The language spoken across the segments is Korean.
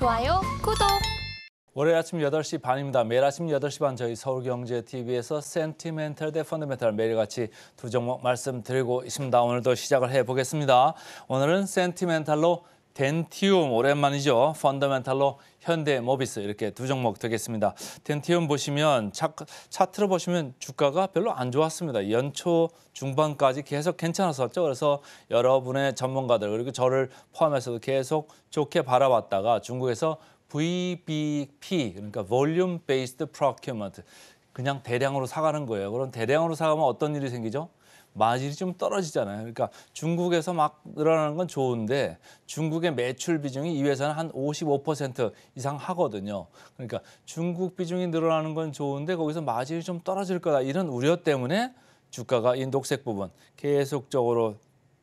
좋아요, 구독! 월요일 아침 8시 반입니다. 매일 아침 8시 반 저희 서울경제TV에서 센티멘탈 대 펀더멘탈 매일같이 두 종목 말씀드리고 있습니다. 오늘도 시작을 해보겠습니다. 오늘은 센티멘탈로 덴티움 오랜만이죠. 펀더멘탈로 현대모비스 이렇게 두 종목 되겠습니다. 덴티움 보시면 차트로 보시면 주가가 별로 안 좋았습니다. 연초 중반까지 계속 괜찮았었죠. 그래서 여러분의 전문가들 그리고 저를 포함해서도 계속 좋게 바라봤다가 중국에서 VBP 그러니까 Volume Based Procurement 그냥 대량으로 사가는 거예요. 그럼 대량으로 사가면 어떤 일이 생기죠? 마진이 좀 떨어지잖아요. 그러니까 중국에서 막 늘어나는 건 좋은데 중국의 매출 비중이 이 회사는 한 55% 이상 하거든요. 그러니까 중국 비중이 늘어나는 건 좋은데 거기서 마진이 좀 떨어질 거다. 이런 우려 때문에 주가가 이 녹색 부분 계속적으로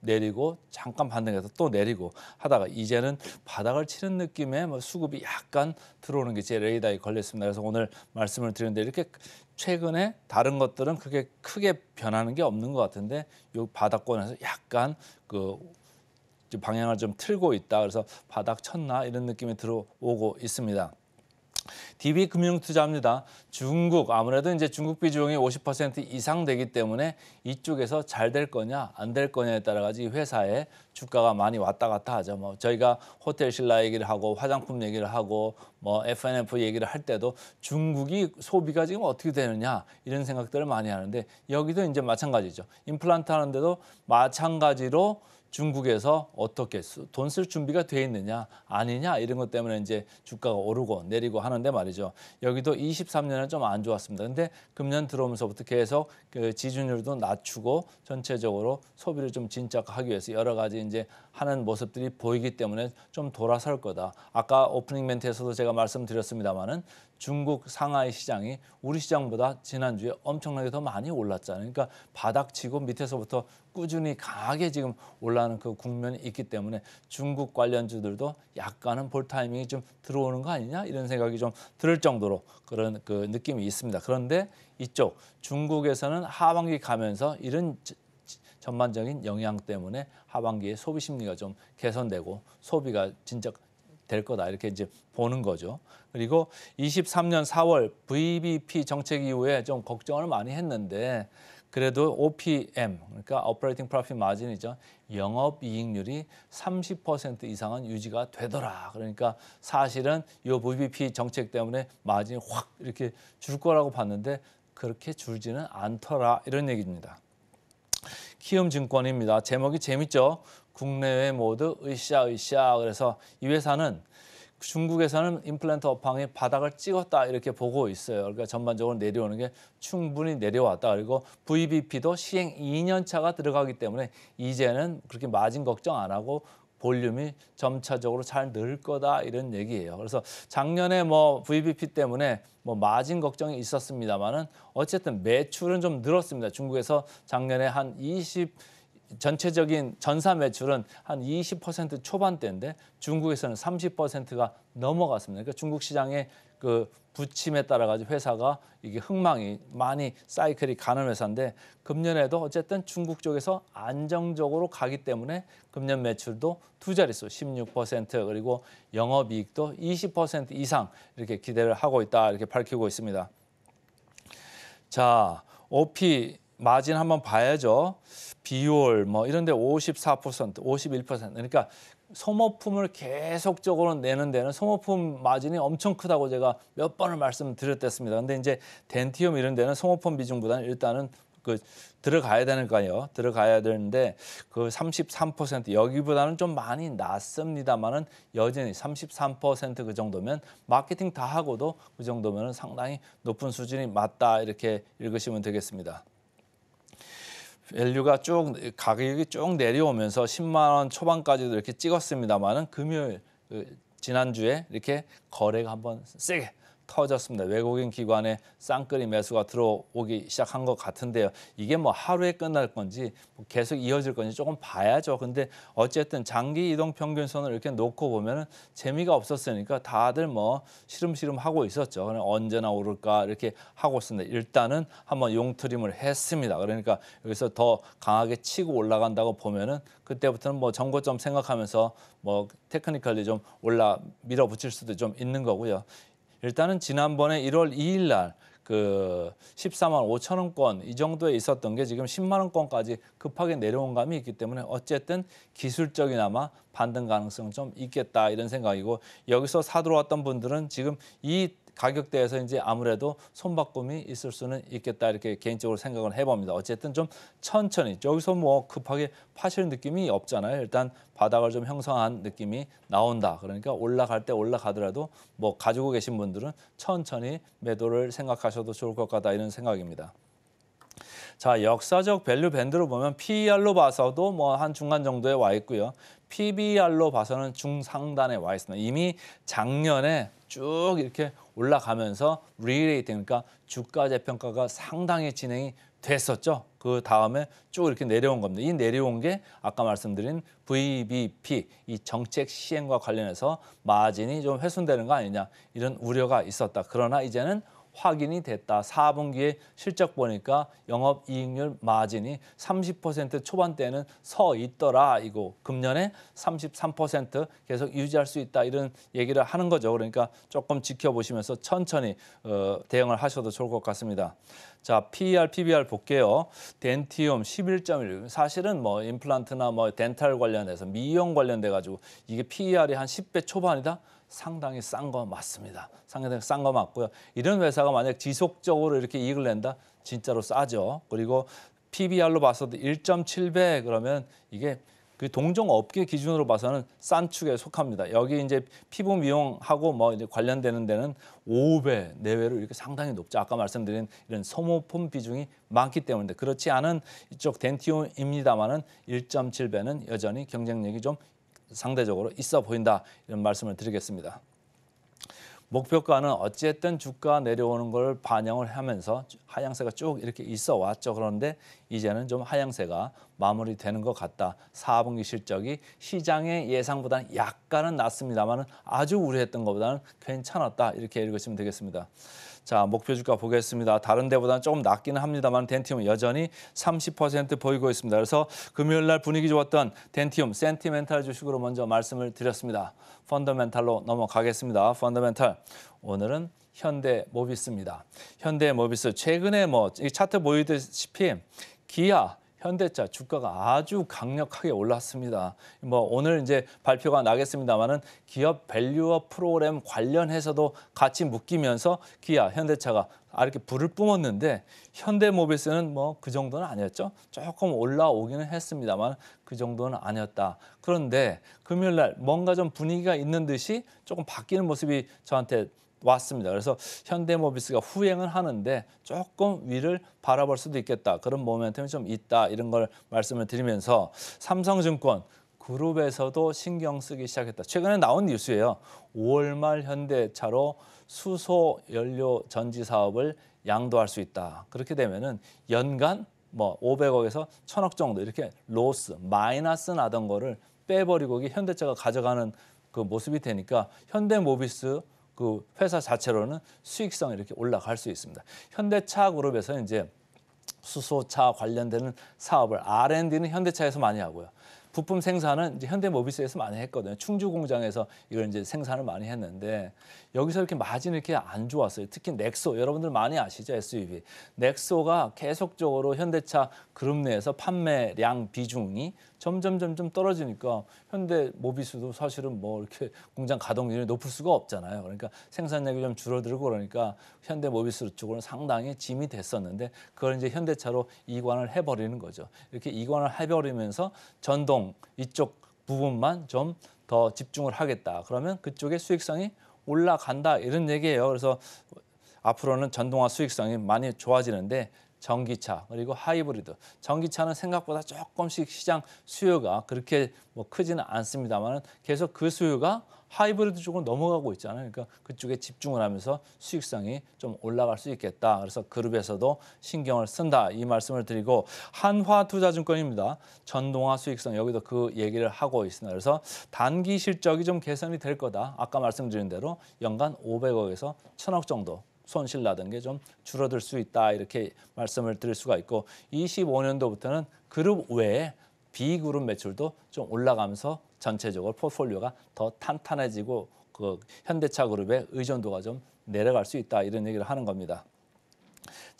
내리고 잠깐 반등해서 또 내리고 하다가 이제는 바닥을 치는 느낌의 수급이 약간 들어오는 게 제 레이더에 걸렸습니다. 그래서 오늘 말씀을 드리는데 이렇게 최근에 다른 것들은 그렇게 크게 변하는 게 없는 것 같은데 이 바닥권에서 약간 그 방향을 좀 틀고 있다. 그래서 바닥 쳤나 이런 느낌이 들어오고 있습니다. DB금융투자입니다. 중국 아무래도 이제 중국 비중이 50% 이상 되기 때문에 이쪽에서 잘 될 거냐 안 될 거냐에 따라 가지고 회사의 주가가 많이 왔다 갔다 하죠. 뭐 저희가 호텔 신라 얘기를 하고 화장품 얘기를 하고 뭐 F&F 얘기를 할 때도 중국이 소비가 지금 어떻게 되느냐 이런 생각들을 많이 하는데 여기도 이제 마찬가지죠. 임플란트 하는데도 마찬가지로 중국에서 어떻게 돈 쓸 준비가 돼 있느냐 아니냐 이런 것 때문에 이제 주가가 오르고 내리고 하는데 말이죠. 여기도 23년은 좀 안 좋았습니다. 근데 금년 들어오면서부터 계속 그 지준율도 낮추고 전체적으로 소비를 좀 진작하기 위해서 여러 가지 이제 하는 모습들이 보이기 때문에 좀 돌아설 거다. 아까 오프닝 멘트에서도 제가 말씀드렸습니다마는 중국 상하이 시장이 우리 시장보다 지난주에 엄청나게 더 많이 올랐잖아요. 그러니까 바닥치고 밑에서부터 꾸준히 강하게 지금 올라가는 그 국면이 있기 때문에 중국 관련주들도 약간은 볼 타이밍이 좀 들어오는 거 아니냐 이런 생각이 좀 들 정도로 그런 그 느낌이 있습니다. 그런데 이쪽 중국에서는 하반기 가면서 이런 전반적인 영향 때문에 하반기에 소비 심리가 좀 개선되고 소비가 진짜 될 거다 이렇게 이제 보는 거죠. 그리고 23년 4월 VBP 정책 이후에 좀 걱정을 많이 했는데 그래도 OPM 그러니까 Operating Profit Margin이죠. 영업이익률이 30% 이상은 유지가 되더라. 그러니까 사실은 이 VBP 정책 때문에 마진이 확 이렇게 줄 거라고 봤는데 그렇게 줄지는 않더라 이런 얘기입니다. 키움증권입니다. 제목이 재밌죠. 국내외 모두 으쌰으쌰. 그래서 이 회사는 중국에서는 임플란트 업황이 바닥을 찍었다 이렇게 보고 있어요. 그러니까 전반적으로 내려오는 게 충분히 내려왔다. 그리고 VBP도 시행 2년 차가 들어가기 때문에 이제는 그렇게 마진 걱정 안 하고 볼륨이 점차적으로 잘 늘 거다 이런 얘기예요. 그래서 작년에 뭐 VBP 때문에 뭐 마진 걱정이 있었습니다만은 어쨌든 매출은 좀 늘었습니다. 중국에서 작년에 한 전체적인 전사 매출은 한 20% 초반대인데 중국에서는 30%가 넘어갔습니다. 그러니까 중국 시장의 그 부침에 따라 가지고 회사가 이게 흥망이 많이 사이클이 가는 회사인데 금년에도 어쨌든 중국 쪽에서 안정적으로 가기 때문에 금년 매출도 두 자릿수 16% 그리고 영업이익도 20% 이상 이렇게 기대를 하고 있다 이렇게 밝히고 있습니다. 자, OP 마진 한번 봐야죠. 비율 뭐 이런 데 54%, 51% 그러니까 소모품을 계속적으로 내는 데는 소모품 마진이 엄청 크다고 제가 몇 번을 말씀드렸댔습니다. 근데 이제 덴티움 이런 데는 소모품 비중보다는 일단은 그 들어가야 되니까요. 들어가야 되는데 그 33% 여기보다는 좀 많이 낮습니다만은 여전히 33% 그 정도면 마케팅 다 하고도 그 정도면 상당히 높은 수준이 맞다 이렇게 읽으시면 되겠습니다. 밸류가 쭉 가격이 쭉 내려오면서 10만 원 초반까지도 이렇게 찍었습니다만은 금요일 지난주에 이렇게 거래가 한번 세게 터졌습니다. 외국인 기관의 쌍끌이 매수가 들어오기 시작한 것 같은데요. 이게 뭐 하루에 끝날 건지 뭐 계속 이어질 건지 조금 봐야죠. 근데 어쨌든 장기 이동 평균선을 이렇게 놓고 보면은 재미가 없었으니까 다들 뭐 시름시름 하고 있었죠. 그냥 언제나 오를까 이렇게 하고 있습니다. 일단은 한번 용트림을 했습니다. 그러니까 여기서 더 강하게 치고 올라간다고 보면은 그때부터는 뭐 정고점 생각하면서 뭐 테크니컬리 좀 밀어붙일 수도 좀 있는 거고요. 일단은 지난번에 1월 2일 날 그 14만 5천 원권 이 정도에 있었던 게 지금 10만 원권까지 급하게 내려온 감이 있기 때문에 어쨌든 기술적이나마 반등 가능성은 좀 있겠다 이런 생각이고, 여기서 사 들어왔던 분들은 지금 이 가격대에서 이제 아무래도 손바꿈이 있을 수는 있겠다 이렇게 개인적으로 생각을 해봅니다. 어쨌든 좀 천천히, 여기서 뭐 급하게 파실 느낌이 없잖아요. 일단 바닥을 좀 형성한 느낌이 나온다. 그러니까 올라갈 때 올라가더라도 뭐 가지고 계신 분들은 천천히 매도를 생각하셔도 좋을 것 같다 이런 생각입니다. 자, 역사적 밸류 밴드로 보면 PER로 봐서도 뭐 한 중간 정도에 와 있고요. PBR로 봐서는 중상단에 와 있습니다. 이미 작년에 쭉 이렇게 올라가면서 리레이팅, 그러니까 주가 재평가가 상당히 진행이 됐었죠. 그 다음에 쭉 이렇게 내려온 겁니다. 이 내려온 게 아까 말씀드린 VBP, 이 정책 시행과 관련해서 마진이 좀 훼손되는 거 아니냐 이런 우려가 있었다. 그러나 이제는 확인이 됐다. 4분기에 실적 보니까 영업이익률 마진이 30% 초반대는 서 있더라. 이거 금년에 33% 계속 유지할 수 있다. 이런 얘기를 하는 거죠. 그러니까 조금 지켜보시면서 천천히 대응을 하셔도 좋을 것 같습니다. 자, PER, PBR 볼게요. 덴티움 11.1. 사실은 뭐 임플란트나 뭐 덴탈 관련해서 미용 관련돼 가지고 이게 PER이 한 10배 초반이다. 상당히 싼 거 맞습니다. 상당히 싼 거 맞고요. 이런 회사가 만약 지속적으로 이렇게 이익을 낸다, 진짜로 싸죠. 그리고 PBR로 봐서도 1.7배 그러면 이게 그 동종업계 기준으로 봐서는 싼 축에 속합니다. 여기 이제 피부 미용하고 뭐 이제 관련되는 데는 5배 내외로 이렇게 상당히 높죠. 아까 말씀드린 이런 소모품 비중이 많기 때문에. 그렇지 않은 이쪽 덴티움입니다만은 1.7배는 여전히 경쟁력이 좀 상대적으로 있어 보인다 이런 말씀을 드리겠습니다. 목표가는 어쨌든 주가 내려오는 걸 반영을 하면서 하향세가 쭉 이렇게 있어 왔죠. 그런데 이제는 좀 하향세가 마무리되는 것 같다. 4분기 실적이 시장의 예상보다는 약간은 낮습니다만 아주 우려했던 것보다는 괜찮았다. 이렇게 읽으시면 되겠습니다. 자, 목표 주가 보겠습니다. 다른 데보다는 조금 낮기는 합니다만 덴티움은 여전히 30% 보이고 있습니다. 그래서 금요일 날 분위기 좋았던 덴티움 센티멘탈 주식으로 먼저 말씀을 드렸습니다. 펀더멘탈로 넘어가겠습니다. 펀더멘탈. 오늘은 현대모비스입니다. 현대모비스 최근에 뭐 이 차트 보이듯이 기아, 현대차 주가가 아주 강력하게 올랐습니다. 뭐 오늘 이제 발표가 나겠습니다만은 기업 밸류업 프로그램 관련해서도 같이 묶이면서 기아, 현대차가 이렇게 불을 뿜었는데 현대모비스는 뭐 그 정도는 아니었죠. 조금 올라오기는 했습니다만 그 정도는 아니었다. 그런데 금요일 날 뭔가 좀 분위기가 있는 듯이 조금 바뀌는 모습이 저한테 왔습니다. 그래서 현대모비스가 후행을 하는데 조금 위를 바라볼 수도 있겠다. 그런 모멘텀이 좀 있다. 이런 걸 말씀을 드리면서 삼성증권 그룹에서도 신경 쓰기 시작했다. 최근에 나온 뉴스예요. 5월 말 현대차로 수소 연료 전지 사업을 양도할 수 있다. 그렇게 되면은 연간 뭐 500억에서 1000억 정도 이렇게 로스, 마이너스 나던 거를 빼버리고 이게 현대차가 가져가는 그 모습이 되니까 현대모비스 그 회사 자체로는 수익성이 이렇게 올라갈 수 있습니다. 현대차 그룹에서 이제 수소차 관련되는 사업을 R&D는 현대차에서 많이 하고요. 부품 생산은 이제 현대모비스에서 많이 했거든요. 충주 공장에서 이걸 이제 생산을 많이 했는데 여기서 이렇게 마진이 이렇게 안 좋았어요. 특히 넥소, 여러분들 많이 아시죠? SUV. 넥소가 계속적으로 현대차 그룹 내에서 판매량 비중이 점점 떨어지니까 현대모비스도 사실은 뭐 이렇게 공장 가동률이 높을 수가 없잖아요. 그러니까 생산량이 좀 줄어들고 그러니까 현대모비스 쪽으로는 상당히 짐이 됐었는데 그걸 이제 현대차로 이관을 해버리는 거죠. 이렇게 이관을 해버리면서 전동 이쪽 부분만 좀 더 집중을 하겠다. 그러면 그쪽의 수익성이 올라간다 이런 얘기예요. 그래서 앞으로는 전동화 수익성이 많이 좋아지는데 전기차 그리고 하이브리드. 전기차는 생각보다 조금씩 시장 수요가 그렇게 뭐 크지는 않습니다만 계속 그 수요가 하이브리드 쪽으로 넘어가고 있잖아요. 그러니까 그쪽에 집중을 하면서 수익성이 좀 올라갈 수 있겠다. 그래서 그룹에서도 신경을 쓴다. 이 말씀을 드리고 한화투자증권입니다. 전동화 수익성 여기도 그 얘기를 하고 있습니다. 그래서 단기 실적이 좀 개선이 될 거다. 아까 말씀드린 대로 연간 500억에서 1000억 정도 손실 나던 게 좀 줄어들 수 있다. 이렇게 말씀을 드릴 수가 있고 25년도부터는 그룹 외에 B그룹 매출도 좀 올라가면서 전체적으로 포트폴리오가 더 탄탄해지고 그 현대차 그룹의 의존도가 좀 내려갈 수 있다. 이런 얘기를 하는 겁니다.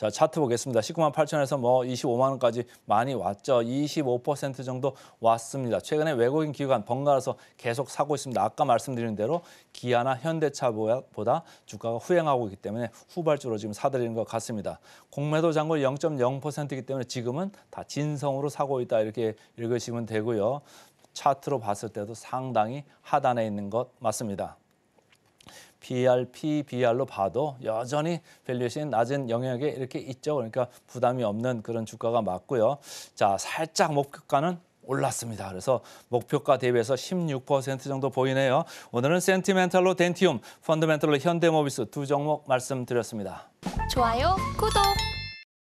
자, 차트 보겠습니다. 19만 8천에서 뭐 25만 원까지 많이 왔죠. 25% 정도 왔습니다. 최근에 외국인 기관 번갈아서 계속 사고 있습니다. 아까 말씀드린 대로 기아나 현대차보다 주가가 후행하고 있기 때문에 후발주로 지금 사들이는 것 같습니다. 공매도 잔고율 0.0%이기 때문에 지금은 다 진성으로 사고 있다 이렇게 읽으시면 되고요. 차트로 봤을 때도 상당히 하단에 있는 것 맞습니다. PER, PBR로 봐도 여전히 밸류에이션이 낮은 영역에 이렇게 있죠. 그러니까 부담이 없는 그런 주가가 맞고요. 자, 살짝 목표가는 올랐습니다. 그래서 목표가 대비해서 16% 정도 보이네요. 오늘은 센티멘탈로 덴티움, 펀더멘탈로 현대모비스 두 종목 말씀드렸습니다. 좋아요, 구독!